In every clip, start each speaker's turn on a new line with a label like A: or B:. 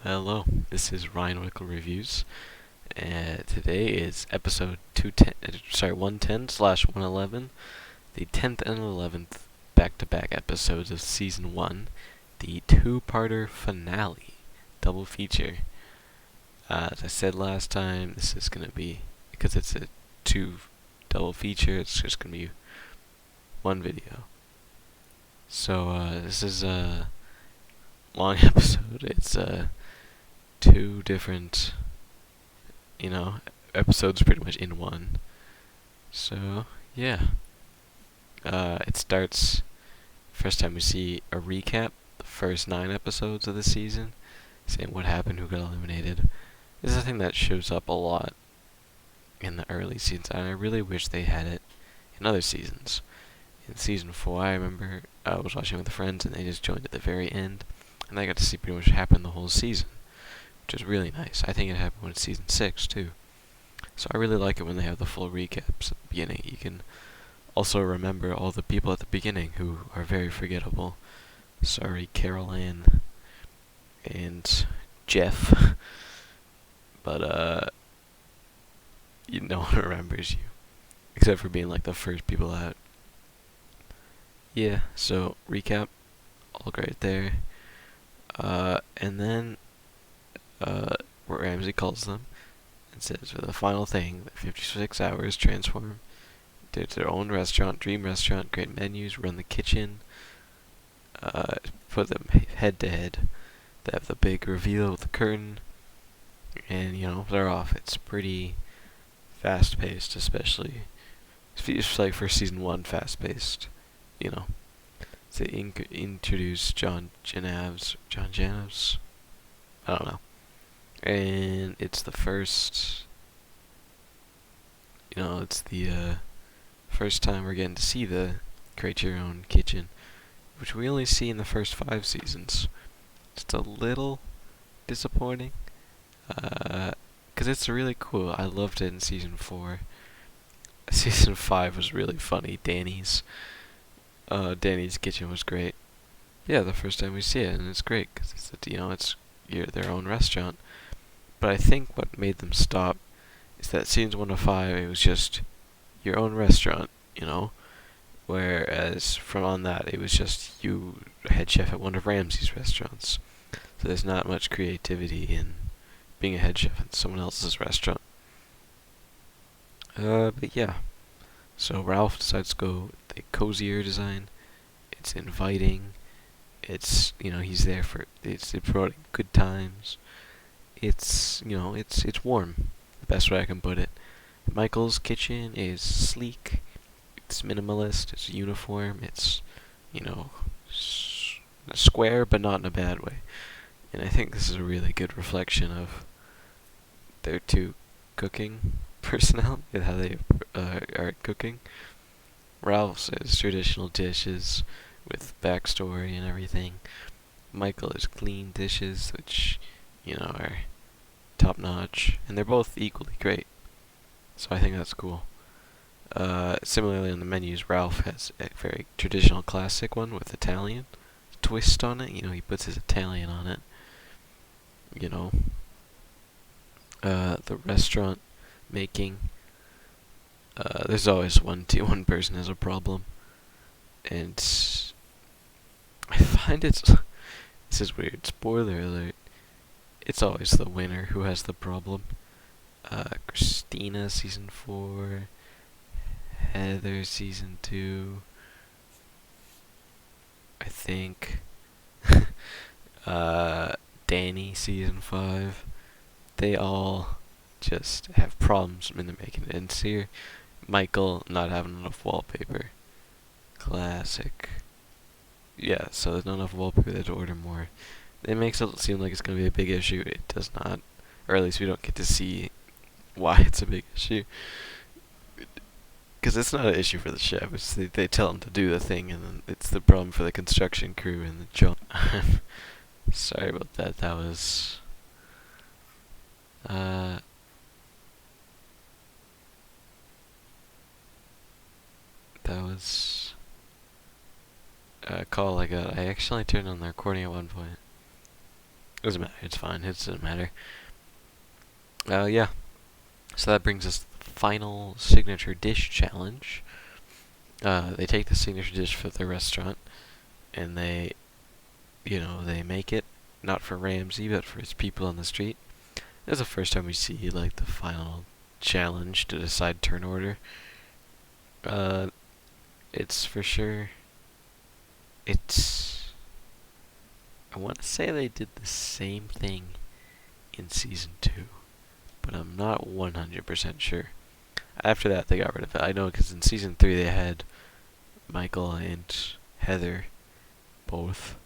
A: Hello, this is Ryan Wickle Reviews, and today is episode 110/111, the 10th and 11th back-to-back episodes of Season 1, the two-parter finale, double feature. As I said last time, this is going to be, because it's a two double feature, it's just going to be one video. So, this is a long episode. It's two different, episodes pretty much in one. So, yeah. It starts, first time we see a recap, the first 9 episodes of the season, saying what happened, who got eliminated. This is a thing that shows up a lot in the early seasons, and I really wish they had it in other seasons. In season 4, I remember I was watching with friends, and they just joined at the very end, and I got to see pretty much what happened the whole season, which is really nice. I think it happened with season 6 too. So I really like it when they have the full recaps at the beginning. You can also remember all the people at the beginning who are very forgettable. Sorry, Carol Ann and Jeff. But no one remembers you. Except for being like the first people out. Yeah, so recap. All great there. And then Ramsey calls them and says for the final thing, that 56 hours transform to their own restaurant, dream restaurant, great menus, run the kitchen, put them head to head. They have the big reveal with the curtain, and they're off. It's pretty fast paced, especially it's like for season 1, fast paced. They introduce John Janavs, I don't know, and it's the first. It's the first time we're getting to see the create your own kitchen, which we only see in the first 5 seasons. It's a little disappointing, because it's really cool. I loved it in season 4. Season 5 was really funny. Danny's kitchen was great. Yeah, the first time we see it, and it's great because it's their own restaurant. But I think what made them stop is that seasons 1 to 5, it was just your own restaurant, whereas from on that, it was just you head chef at one of Ramsey's restaurants. So there's not much creativity in being a head chef at someone else's restaurant. But yeah. So Ralph decides to go the cozier design. It's inviting. It's he's there for it's promoting good times. It's warm. The best way I can put it. Michael's kitchen is sleek. It's minimalist. It's uniform. It's square, but not in a bad way. And I think this is a really good reflection of their two cooking personnel and how they are cooking. Ralph's is traditional dishes with backstory and everything. Michael is clean dishes, which are top notch, and they're both equally great. So I think that's cool. Similarly on the menus, Ralph has a very traditional classic one with Italian twist on it. He puts his Italian on it. The restaurant making. There's always one person has a problem, and I find this is weird. Spoiler alert. It's always the winner who has the problem. Christina season 4, Heather season 2, I think. Danny season 5. They all just have problems when they're making it. And here, Michael not having enough wallpaper. Classic. Yeah, so there's not enough wallpaper, they have to order more. It makes it seem like it's going to be a big issue. It does not. Or at least we don't get to see why it's a big issue. Because it's not an issue for the chef. It's they tell him to do the thing, and then it's the problem for the construction crew and the job. Sorry about that. That was... that was a call I got. I actually turned on the recording at one point. Doesn't matter. It's fine. It doesn't matter. Yeah. So that brings us to the final signature dish challenge. They take the signature dish for the restaurant, and they make it, not for Ramsey, but for his people on the street. This is the first time we see, like, the final challenge to decide turn order. It's for sure, I want to say they did the same thing in Season 2, but I'm not 100% sure. After that, they got rid of it. I know because in Season 3 they had Michael and Heather both,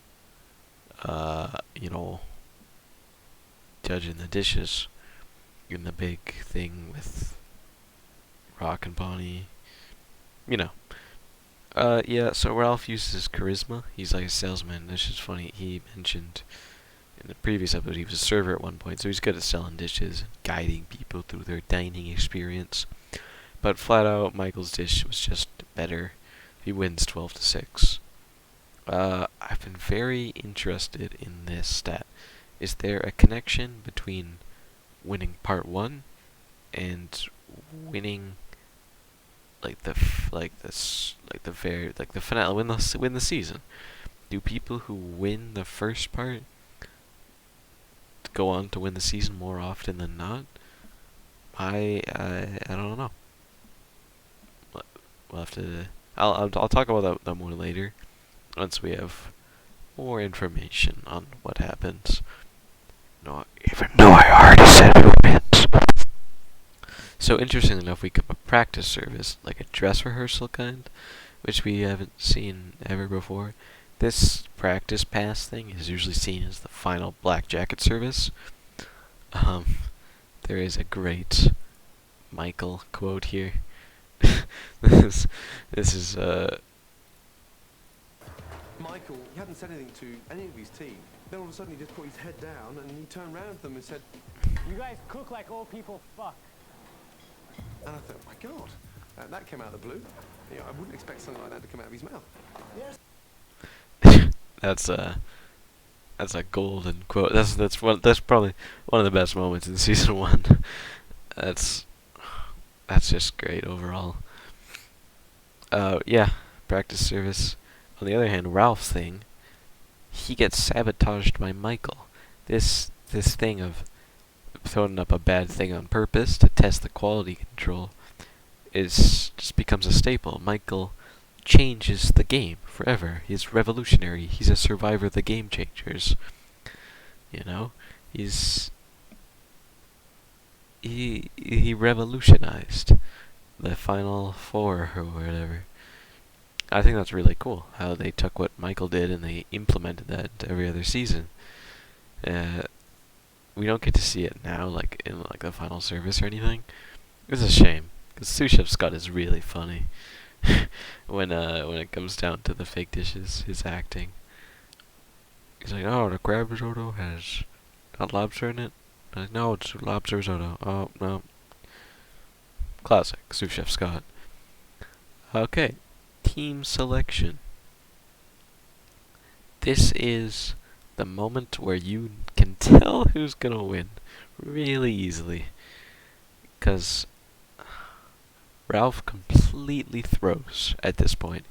A: judging the dishes in the big thing with Rock and Bonnie. Yeah, so Ralph uses his charisma. He's like a salesman. This is funny. He mentioned in the previous episode he was a server at one point, so he's good at selling dishes and guiding people through their dining experience. But flat out, Michael's dish was just better. He wins 12-6. I've been very interested in this stat. Is there a connection between winning part 1 and winning the finale, win the season? Do people who win the first part go on to win the season more often than not? I don't know. We'll have to. I'll talk about that more later, once we have more information on what happens. No, even though I already said who wins. So interestingly enough, we got a practice service, like a dress rehearsal kind, which we haven't seen ever before. This practice pass thing is usually seen as the final black jacket service. There is a great Michael quote here. this is
B: Michael, he hadn't said anything to any of his team. Then all of a sudden he just put his head down and he turned around to them and said,
C: "You guys cook like old people fuck."
B: and I thought, my God, that came out of the blue. I wouldn't expect something like that to come out of his mouth.
A: Yes. That's a golden quote. That's probably one of the best moments in season 1. That's just great overall. Yeah, practice service. On the other hand, Ralph's thing, he gets sabotaged by Michael. This thing of throwing up a bad thing on purpose to test the quality control just becomes a staple. Michael changes the game forever. He's revolutionary. He's a survivor of the Game Changers. He revolutionized the Final Four or whatever. I think that's really cool how they took what Michael did and they implemented that into every other season. We don't get to see it now, like in the final service or anything. It's a shame because Sous Chef Scott is really funny when it comes down to the fake dishes. His acting. He's like, "Oh, the crab risotto has got lobster in it." I'm like, "No, it's lobster risotto." "Oh no." Classic Sous Chef Scott. Okay, team selection. This is the moment where you can tell who's gonna win really easily, because Ralph completely throws at this point.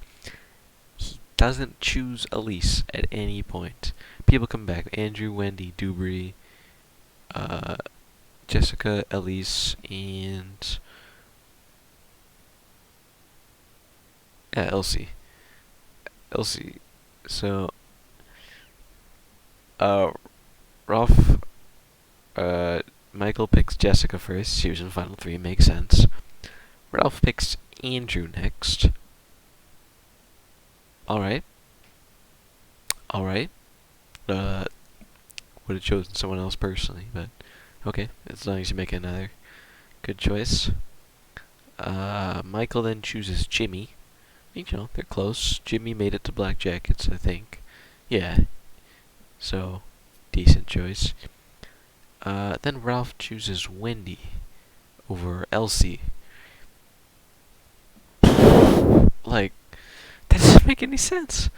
A: He doesn't choose Elise at any point. People come back: Andrew, Wendy, Dubry, Jessica, Elise, and Elsie. So, Ralph, Michael picks Jessica first. She was in Final 3, makes sense. Ralph picks Andrew next. Alright. Would have chosen someone else personally, but okay, as long as you make another good choice. Michael then chooses Jimmy. They're close. Jimmy made it to Black Jackets, I think. Yeah. So, decent choice. Then Ralph chooses Wendy over Elsie. Like, that doesn't make any sense.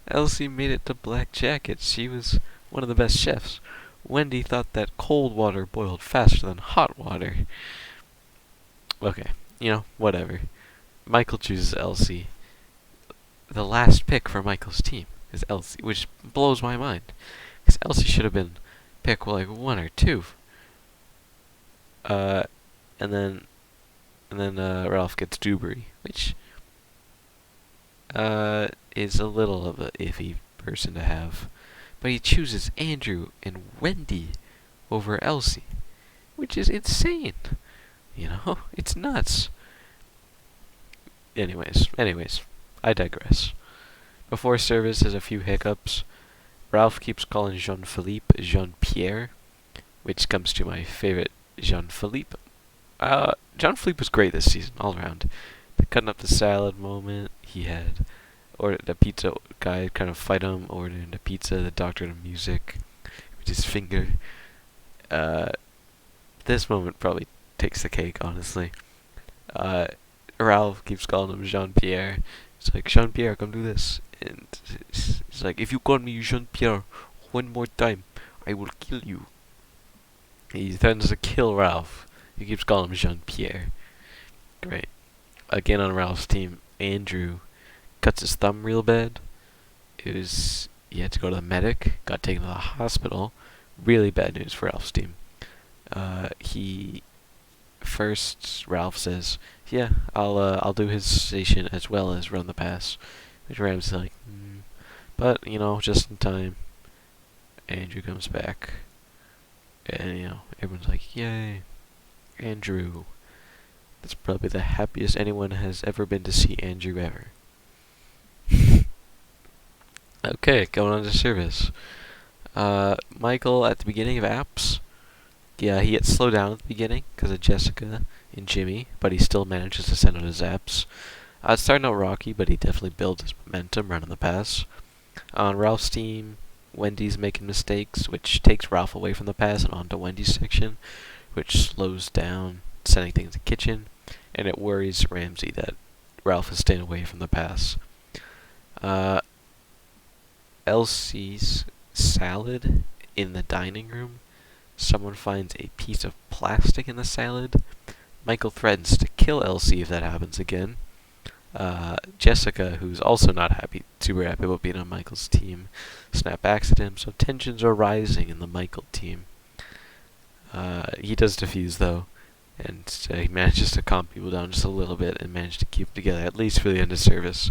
A: Elsie made it to Black Jackets. She was one of the best chefs. Wendy thought that cold water boiled faster than hot water. Okay, whatever. Michael chooses Elsie. The last pick for Michael's team is Elsie, which blows my mind. Because Elsie should have been pick 1 or 2. And then Ralph gets Dewberry, which is a little of an iffy person to have. But he chooses Andrew and Wendy over Elsie, which is insane. It's nuts. Anyways, I digress. Before service, there's a few hiccups. Ralph keeps calling Jean-Philippe Jean-Pierre, which comes to my favorite Jean-Philippe. Jean-Philippe was great this season, all around. The cutting up the salad moment, he had ordered the pizza guy kind of fight him, ordering the pizza, the doctor the music with his finger. This moment probably takes the cake, honestly. Ralph keeps calling him Jean-Pierre. He's like, Jean-Pierre, come do this. And he's like, if you call me Jean-Pierre one more time, I will kill you. He threatens to kill Ralph. He keeps calling him Jean-Pierre. Great. Again on Ralph's team, Andrew cuts his thumb real bad. He had to go to the medic, got taken to the hospital. Really bad news for Ralph's team. Ralph says, yeah, I'll do his station as well as run the pass. Which Ram's like, but, just in time. Andrew comes back. And, everyone's like, yay, Andrew. That's probably the happiest anyone has ever been to see Andrew ever. Okay, going on to service. Michael, at the beginning of apps, yeah, he gets slowed down at the beginning because of Jessica and Jimmy, but he still manages to send out his apps. It's starting out rocky, but he definitely builds his momentum running the pass. On Ralph's team, Wendy's making mistakes, which takes Ralph away from the pass and onto Wendy's section, which slows down sending things to the kitchen, and it worries Ramsey that Ralph is staying away from the pass. Elsie's salad in the dining room. Someone finds a piece of plastic in the salad. Michael threatens to kill Elsie if that happens again. Jessica, who's also not super happy about being on Michael's team, snapbacks at him, so tensions are rising in the Michael team. He does defuse, though, and he manages to calm people down just a little bit and manage to keep them together, at least for the end of service.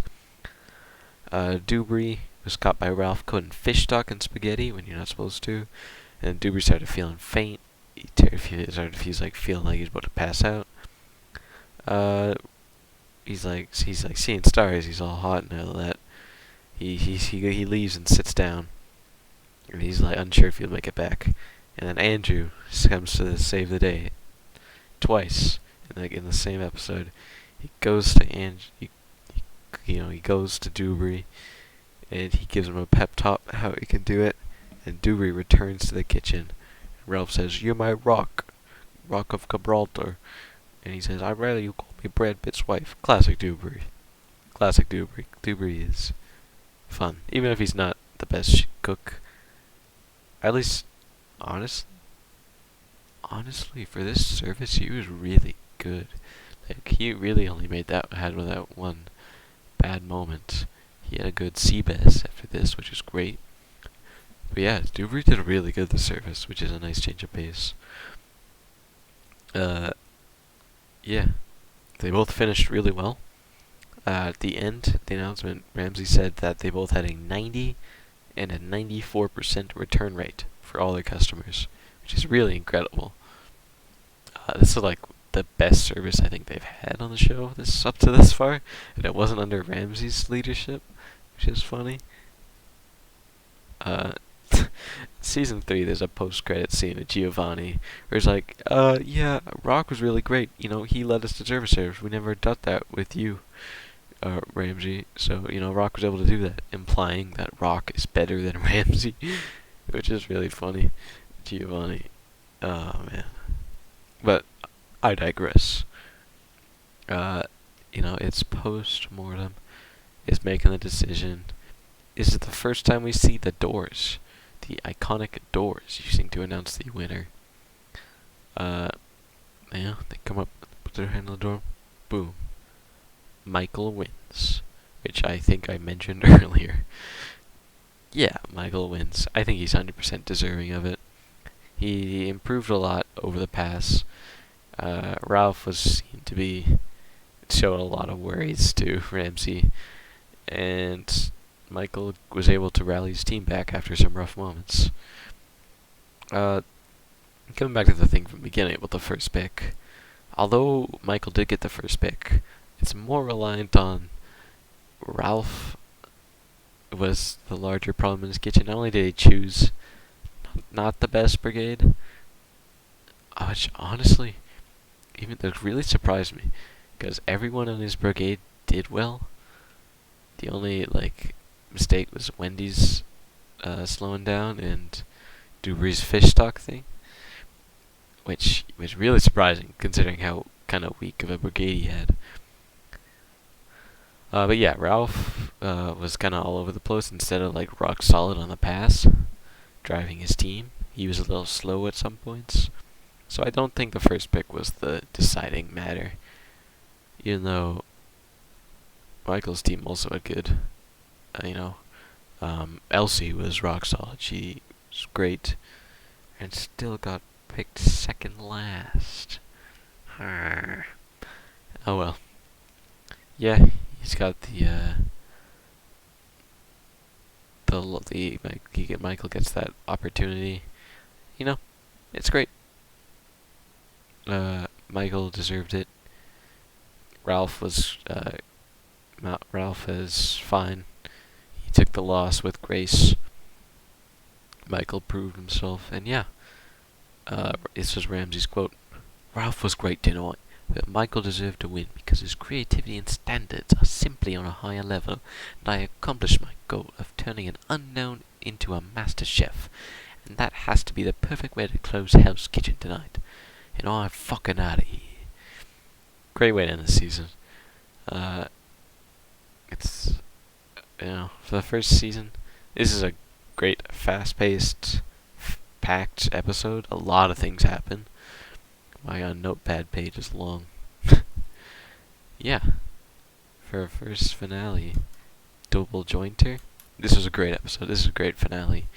A: Dewberry was caught by Ralph cutting fish stock and spaghetti when you're not supposed to, and Dewberry started feeling faint. He started feeling like he's about to pass out. He's like seeing stars. He's all hot and all that. He leaves and sits down, and he's like unsure if he'll make it back. And then Andrew comes to save the day twice, in the same episode. He goes to he goes to Dewberry, and he gives him a pep talk how he can do it. And Dewberry returns to the kitchen. Ralph says, "You're my rock of Gibraltar." And he says, "I'd rather you call me Brad Pitt's wife." Classic Dewberry. Dewberry is fun, even if he's not the best cook. At least, honestly, for this service, he was really good. Like, he really only had that one bad moment. He had a good sea bass after this, which is great. But yeah, Dewberry did really good this service, which is a nice change of pace. Yeah, they both finished really well. At the end, the announcement, Ramsey said that they both had a 90 and a 94% return rate for all their customers, which is really incredible. This is like the best service I think they've had on the show up to this far, and it wasn't under Ramsey's leadership, which is funny. Season 3, there's a post-credit scene of Giovanni where it's like, yeah, Rock was really great. He led us to service. We never done that with you, Ramsey. So, Rock was able to do that, implying that Rock is better than Ramsey, which is really funny. Giovanni. Oh, man. But I digress. It's post-mortem. It's making the decision. Is it the first time we see the doors the iconic doors using to announce the winner. Yeah, they come up, put their hand on the door, boom. Michael wins, which I think I mentioned earlier. Yeah, Michael wins. I think he's 100% deserving of it. He improved a lot over the past. Ralph was seen to be showing a lot of worries to Ramsey, and Michael was able to rally his team back after some rough moments. Coming back to the thing from the beginning with the first pick, although Michael did get the first pick, it's more reliant on Ralph was the larger problem in his kitchen. Not only did he choose not the best brigade, which honestly, even that really surprised me, because everyone on his brigade did well. The only mistake was Wendy's slowing down and Dubri's fish stock thing, which was really surprising considering how kind of weak of a brigade he had. But yeah, Ralph was kind of all over the place instead of rock solid on the pass, driving his team. He was a little slow at some points. So I don't think the first pick was the deciding matter. Even though Michael's team also had good, Elsie was rock solid. She was great, and still got picked second last. Oh well. Yeah, he's got Michael gets that opportunity. It's great. Michael deserved it. Ralph is fine. He took the loss with grace. Michael proved himself, and yeah. This was Ramsey's quote. Ralph was great tonight, but Michael deserved to win because his creativity and standards are simply on a higher level, and I accomplished my goal of turning an unknown into a master chef, and that has to be the perfect way to close Hell's Kitchen tonight. And I'm fucking out of here. Great way to end the season. It's, for the first season, this is a great, fast-paced, packed episode. A lot of things happen. My notepad page is long. Yeah. For a first finale, double jointer. This was a great episode. This is a great finale.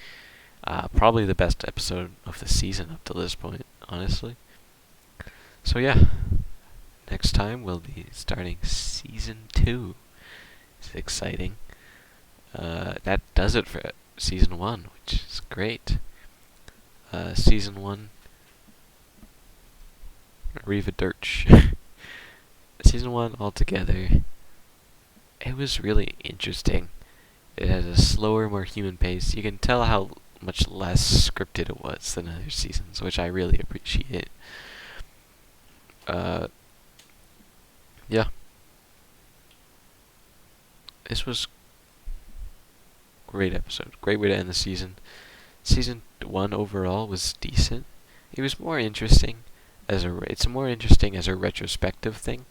A: Probably the best episode of the season up to this point, honestly. So yeah, next time we'll be starting season 2. It's exciting. That does it for season 1, which is great. Season 1, Arrivederci. Season 1 altogether, it was really interesting. It has a slower, more human pace. You can tell how much less scripted it was than other seasons, which I really appreciate. Yeah. This was great episode. Great way to end the season. Season 1 overall was decent. It was more interesting it's more interesting as a retrospective thing,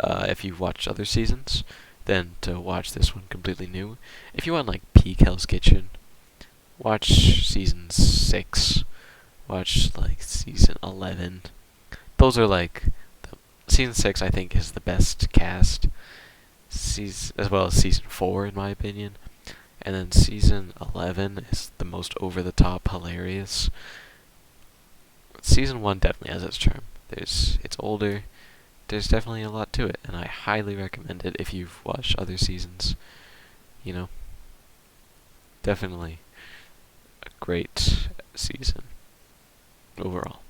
A: if you've watched other seasons, than to watch this one completely new. If you want peak Hell's Kitchen, watch season 6. Watch season 11. Those are season 6 I think is the best cast, as well as season 4 in my opinion. And then season 11 is the most over-the-top hilarious. Season 1 definitely has its charm. It's older. There's definitely a lot to it, and I highly recommend it if you've watched other seasons. Definitely a great season overall.